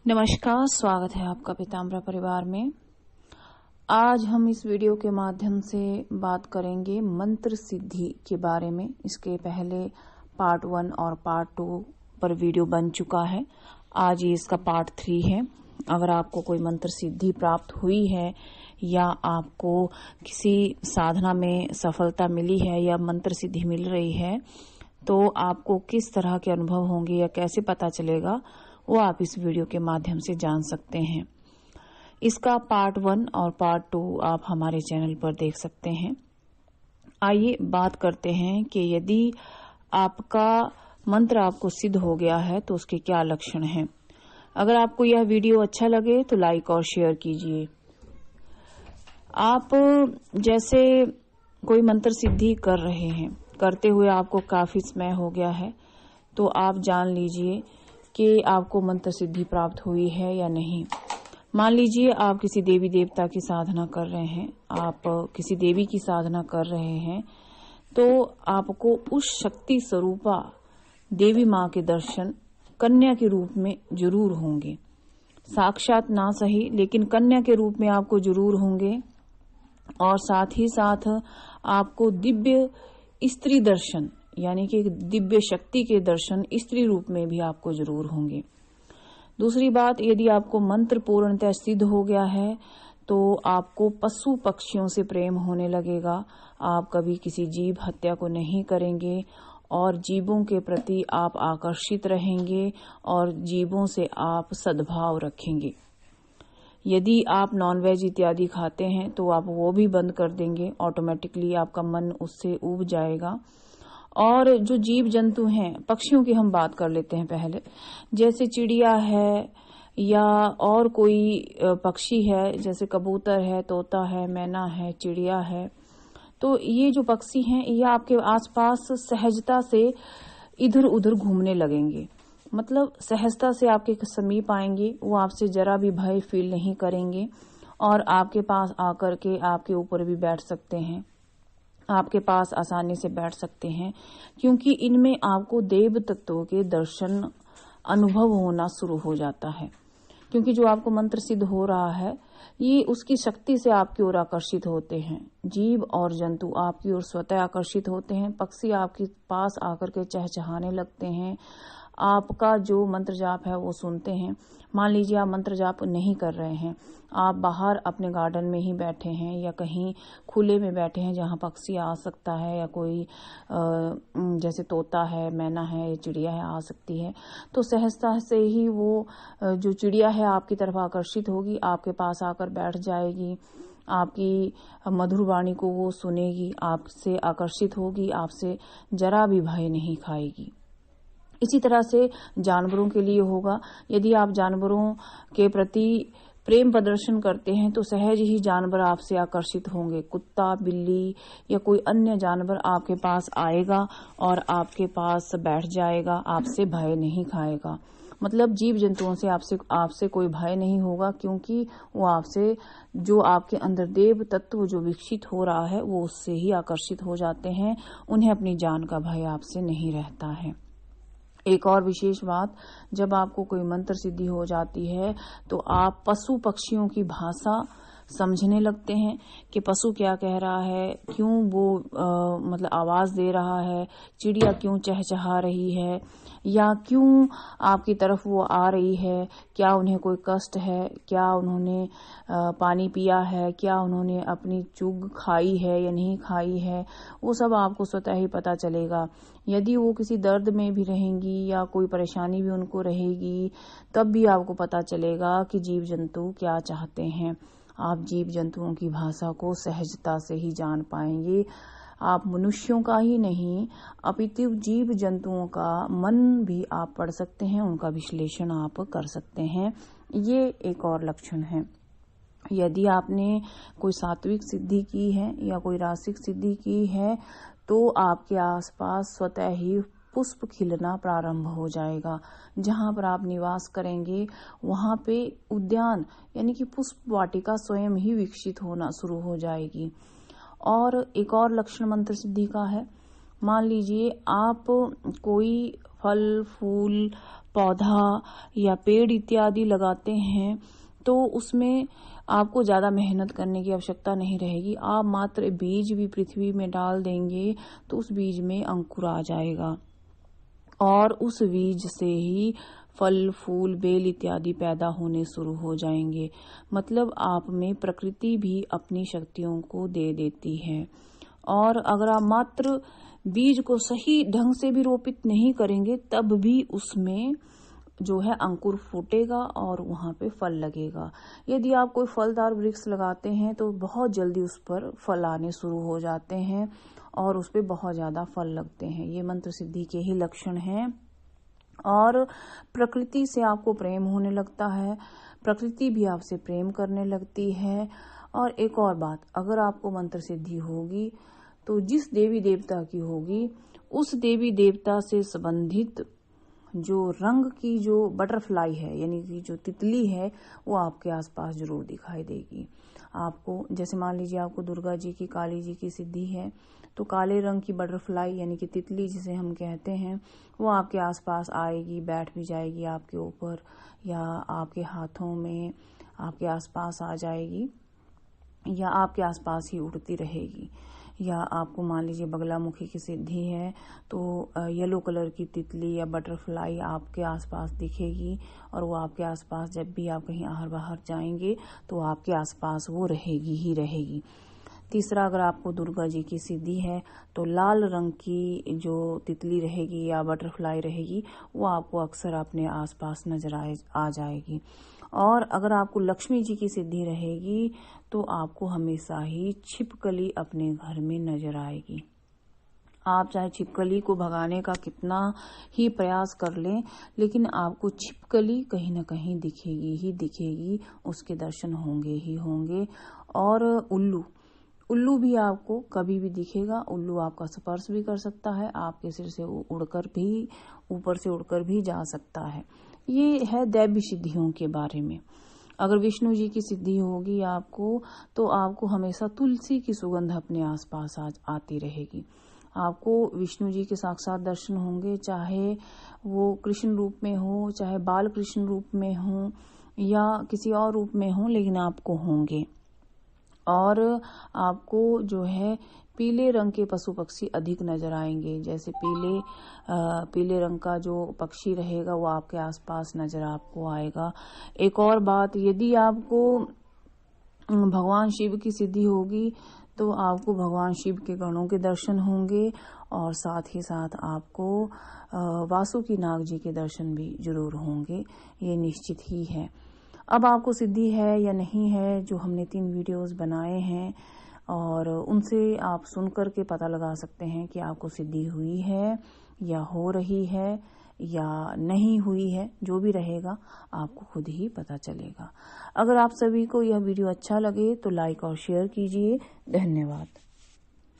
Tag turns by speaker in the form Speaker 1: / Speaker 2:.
Speaker 1: नमस्कार, स्वागत है आपका पीताम्बरा परिवार में। आज हम इस वीडियो के माध्यम से बात करेंगे मंत्र सिद्धि के बारे में। इसके पहले पार्ट 1 और पार्ट 2 पर वीडियो बन चुका है। आज ये इसका पार्ट 3 है। अगर आपको कोई मंत्र सिद्धि प्राप्त हुई है या आपको किसी साधना में सफलता मिली है या मंत्र सिद्धि मिल रही है, तो आपको किस तरह के अनुभव होंगे या कैसे पता चलेगा, वो आप इस वीडियो के माध्यम से जान सकते हैं। इसका पार्ट 1 और पार्ट 2 आप हमारे चैनल पर देख सकते हैं। आइए बात करते हैं कि यदि आपका मंत्र आपको सिद्ध हो गया है तो उसके क्या लक्षण हैं। अगर आपको यह वीडियो अच्छा लगे तो लाइक और शेयर कीजिए। आप जैसे कोई मंत्र सिद्धि कर रहे हैं, करते हुए आपको काफी समय हो गया है, तो आप जान लीजिए कि आपको मंत्र सिद्धि प्राप्त हुई है या नहीं। मान लीजिए आप किसी देवी देवता की साधना कर रहे हैं, आप किसी देवी की साधना कर रहे हैं, तो आपको उस शक्ति स्वरूपा देवी माँ के दर्शन कन्या के रूप में जरूर होंगे। साक्षात ना सही, लेकिन कन्या के रूप में आपको जरूर होंगे। और साथ ही साथ आपको दिव्य स्त्री दर्शन, यानी कि दिव्य शक्ति के दर्शन स्त्री रूप में भी आपको जरूर होंगे। दूसरी बात, यदि आपको मंत्र पूर्णतः सिद्ध हो गया है तो आपको पशु पक्षियों से प्रेम होने लगेगा। आप कभी किसी जीव हत्या को नहीं करेंगे और जीवों के प्रति आप आकर्षित रहेंगे और जीवों से आप सद्भाव रखेंगे। यदि आप नॉनवेज इत्यादि खाते हैं तो आप वो भी बंद कर देंगे। ऑटोमेटिकली आपका मन उससे ऊब जाएगा। और जो जीव जंतु हैं, पक्षियों की हम बात कर लेते हैं पहले। जैसे चिड़िया है या और कोई पक्षी है, जैसे कबूतर है, तोता है, मैना है, चिड़िया है, तो ये जो पक्षी हैं ये आपके आसपास सहजता से इधर उधर घूमने लगेंगे। मतलब सहजता से आपके समीप आएंगे। वो आपसे जरा भी भय फील नहीं करेंगे और आपके पास आकर के आपके ऊपर भी बैठ सकते हैं, आपके पास आसानी से बैठ सकते हैं, क्योंकि इनमें आपको देव तत्वों के दर्शन अनुभव होना शुरू हो जाता है। क्योंकि जो आपको मंत्र सिद्ध हो रहा है ये उसकी शक्ति से आपकी ओर आकर्षित होते हैं। जीव और जंतु आपकी ओर स्वतः आकर्षित होते हैं। पक्षी आपके पास आकर के चहचहाने लगते हैं। आपका जो मंत्र जाप है वो सुनते हैं। मान लीजिए आप मंत्र जाप नहीं कर रहे हैं, आप बाहर अपने गार्डन में ही बैठे हैं या कहीं खुले में बैठे हैं जहां पक्षी आ सकता है या कोई जैसे तोता है, मैना है, चिड़िया है, आ सकती है, तो सहजता से ही वो जो चिड़िया है आपकी तरफ आकर्षित होगी, आपके पास आकर बैठ जाएगी, आपकी मधुर वाणी को वो सुनेगी, आपसे आकर्षित होगी, आपसे जरा भी भय नहीं खाएगी। इसी तरह से जानवरों के लिए होगा। यदि आप जानवरों के प्रति प्रेम प्रदर्शन करते हैं तो सहज ही जानवर आपसे आकर्षित होंगे। कुत्ता, बिल्ली या कोई अन्य जानवर आपके पास आएगा और आपके पास बैठ जाएगा, आपसे भय नहीं खाएगा। मतलब जीव जंतुओं से आपसे कोई भय नहीं होगा, क्योंकि वो आपसे, जो आपके अंदर देव तत्व जो विकसित हो रहा है, वो उससे ही आकर्षित हो जाते हैं। उन्हें अपनी जान का भय आपसे नहीं रहता है। एक और विशेष बात, जब आपको कोई मंत्र सिद्धि हो जाती है तो आप पशु पक्षियों की भाषा समझने लगते हैं कि पशु क्या कह रहा है, क्यों वो मतलब आवाज दे रहा है, चिड़िया क्यों चहचहा रही है या क्यों आपकी तरफ वो आ रही है, क्या उन्हें कोई कष्ट है, क्या उन्होंने पानी पिया है, क्या उन्होंने अपनी चुग खाई है या नहीं खाई है, वो सब आपको स्वतः ही पता चलेगा। यदि वो किसी दर्द में भी रहेंगी या कोई परेशानी भी उनको रहेगी, तब भी आपको पता चलेगा कि जीव जंतु क्या चाहते हैं। आप जीव जंतुओं की भाषा को सहजता से ही जान पाएंगे। आप मनुष्यों का ही नहीं अपितु जीव जंतुओं का मन भी आप पढ़ सकते हैं, उनका विश्लेषण आप कर सकते हैं। ये एक और लक्षण है। यदि आपने कोई सात्विक सिद्धि की है या कोई रासिक सिद्धि की है तो आपके आसपास स्वतः ही पुष्प खिलना प्रारंभ हो जाएगा। जहां पर आप निवास करेंगे वहां पे उद्यान यानी कि पुष्प वाटिका स्वयं ही विकसित होना शुरू हो जाएगी। और एक और लक्षण मंत्र सिद्धि का है, मान लीजिए आप कोई फल फूल पौधा या पेड़ इत्यादि लगाते हैं तो उसमें आपको ज्यादा मेहनत करने की आवश्यकता नहीं रहेगी। आप मात्र बीज भी पृथ्वी में डाल देंगे तो उस बीज में अंकुर आ जाएगा और उस बीज से ही फल, फूल, बेल इत्यादि पैदा होने शुरू हो जाएंगे। मतलब आप में प्रकृति भी अपनी शक्तियों को दे देती है। और अगर आप मात्र बीज को सही ढंग से भी रोपित नहीं करेंगे तब भी उसमें जो है अंकुर फूटेगा और वहां पे फल लगेगा। यदि आप कोई फलदार वृक्ष लगाते हैं तो बहुत जल्दी उस पर फल आने शुरू हो जाते हैं और उस पे बहुत ज्यादा फल लगते हैं। ये मंत्र सिद्धि के ही लक्षण हैं। और प्रकृति से आपको प्रेम होने लगता है, प्रकृति भी आपसे प्रेम करने लगती है। और एक और बात, अगर आपको मंत्र सिद्धि होगी तो जिस देवी देवता की होगी उस देवी देवता से संबंधित जो रंग की जो बटरफ्लाई है यानी कि जो तितली है वो आपके आसपास जरूर दिखाई देगी। आपको जैसे मान लीजिए आपको दुर्गा जी की, काली जी की सिद्धि है तो काले रंग की बटरफ्लाई यानी कि तितली जिसे हम कहते हैं वो आपके आसपास आएगी, बैठ भी जाएगी आपके ऊपर या आपके हाथों में आपके आसपास आ जाएगी या आपके आसपास ही उड़ती रहेगी। या आपको मान लीजिए बगलामुखी की सिद्धि है तो येलो कलर की तितली या बटरफ्लाई आपके आसपास दिखेगी और वो आपके आसपास जब भी आप कहीं आहर बाहर जाएंगे तो आपके आसपास वो रहेगी ही रहेगी। तीसरा, अगर आपको दुर्गा जी की सिद्धि है तो लाल रंग की जो तितली रहेगी या बटरफ्लाई रहेगी वो आपको अक्सर अपने आसपास नजर आ जाएगी। और अगर आपको लक्ष्मी जी की सिद्धि रहेगी तो आपको हमेशा ही छिपकली अपने घर में नजर आएगी। आप चाहे छिपकली को भगाने का कितना ही प्रयास कर लें लेकिन आपको छिपकली कहीं ना कहीं दिखेगी ही दिखेगी, उसके दर्शन होंगे ही होंगे। और उल्लू भी आपको कभी भी दिखेगा। उल्लू आपका स्पर्श भी कर सकता है, आपके सिर से उड़कर भी, ऊपर से उड़कर भी जा सकता है। ये है दैवी सिद्धियों के बारे में। अगर विष्णु जी की सिद्धि होगी आपको तो आपको हमेशा तुलसी की सुगंध अपने आसपास आती रहेगी। आपको विष्णु जी के साक्षात दर्शन होंगे, चाहे वो कृष्ण रूप में हो, चाहे बाल कृष्ण रूप में हो या किसी और रूप में हो, लेकिन आपको होंगे। और आपको जो है पीले रंग के पशु पक्षी अधिक नजर आएंगे। जैसे पीले रंग का जो पक्षी रहेगा वो आपके आसपास नजर आपको आएगा। एक और बात, यदि आपको भगवान शिव की सिद्धि होगी तो आपको भगवान शिव के गणों के दर्शन होंगे और साथ ही साथ आपको वासुकी नाग जी के दर्शन भी जरूर होंगे, ये निश्चित ही है। अब आपको सिद्धि है या नहीं है, जो हमने 3 वीडियोस बनाए हैं और उनसे आप सुनकर के पता लगा सकते हैं कि आपको सिद्धि हुई है या हो रही है या नहीं हुई है। जो भी रहेगा आपको खुद ही पता चलेगा। अगर आप सभी को यह वीडियो अच्छा लगे तो लाइक और शेयर कीजिए। धन्यवाद।